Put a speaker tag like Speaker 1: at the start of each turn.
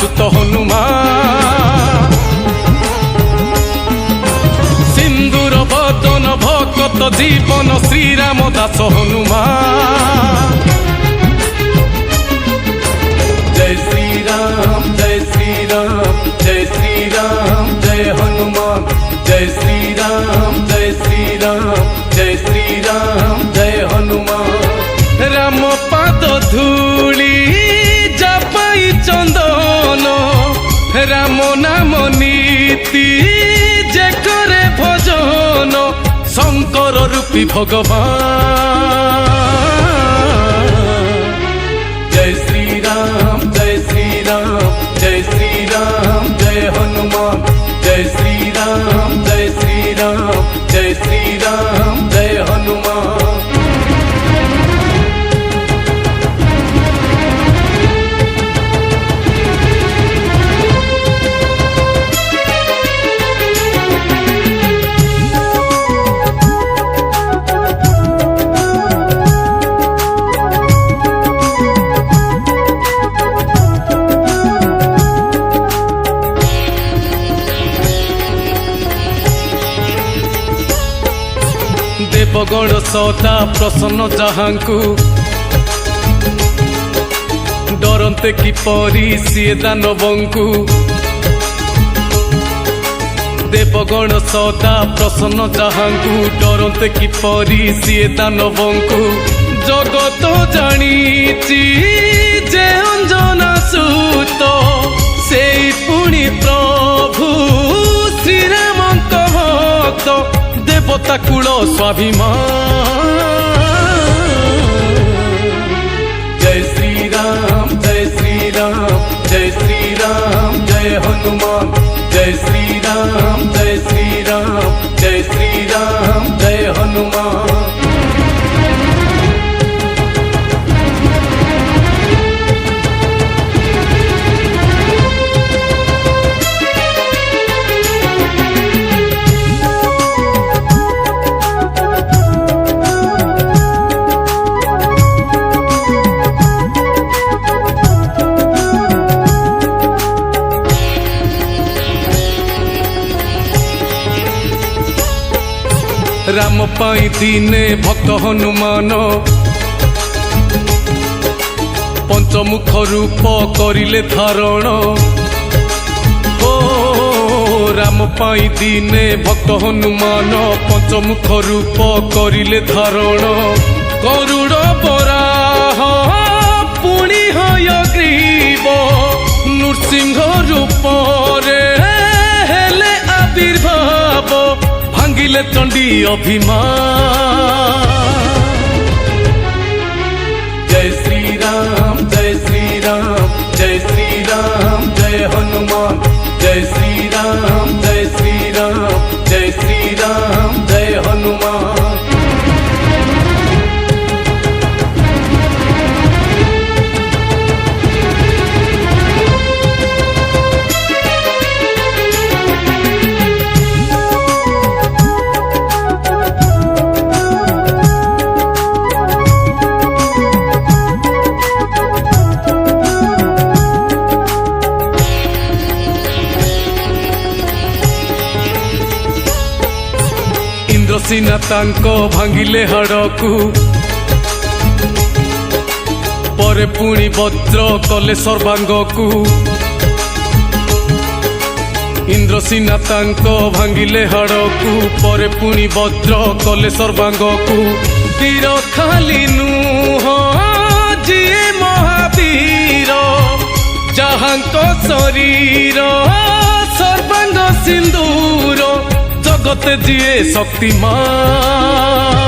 Speaker 1: सुत हनुमान सिंदूर बदन भक्त जीवन श्रीराम दास हनुमान जय श्री राम जय श्री राम जय श्री राम जय हनुमान जय श्री राम जय श्री राम जय श्री राम जय हनुमान राम पाद धूली जपाई चंदन राम नाम नीति जे करे भजन शंकर रूपी भगवान जय श्री राम जय श्री राम जय श्री राम जय हनुमान जय श्री राम जय श्री राम जय श्री राम जय हनुमान देवगण सदा प्रसन्न जहांकु डरते किपरि सिए दानवंकु देवगण सदा प्रसन्न जहांकु डरते किपरि सिए दानवंकु जगत जानिछि जे अंजना सुत सेई पुणी प्रभु श्रीरामंक भक्त देवता कूल स्वाभिमान जय श्री राम जय श्री राम जय श्री राम जय हनुमान जय श्री राम जय श्री राम जय श्री राम जय हनुमान राम पाई दीने भक्त हनुमान पंचमुख रूप करिले धारण ओ राम पाई दीने भक्त हनुमान पंचमुख रूप करिले धारण गरुड़ बराह पुणी हयग्रीव नृसिंह रूप रे हेले आविर्भाव भांगिले चंडी अभिमान जय श्री राम जय श्री राम जय श्री राम जय हनुमान जय श्री राम जय श्री राम जय श्री राम जय हनुमान सीना तांको भांगिले हाड़कू परे पुणी वज्र कले सर्वांगकू इंद्रसीना तांको भांगिले हाड़कू परे पुणी वज्र कले सर्वांगकू वीर खाली नुह जिए महावीर जहांको शरीर सर्वांग सिंदूर जगत जिए शक्तिमान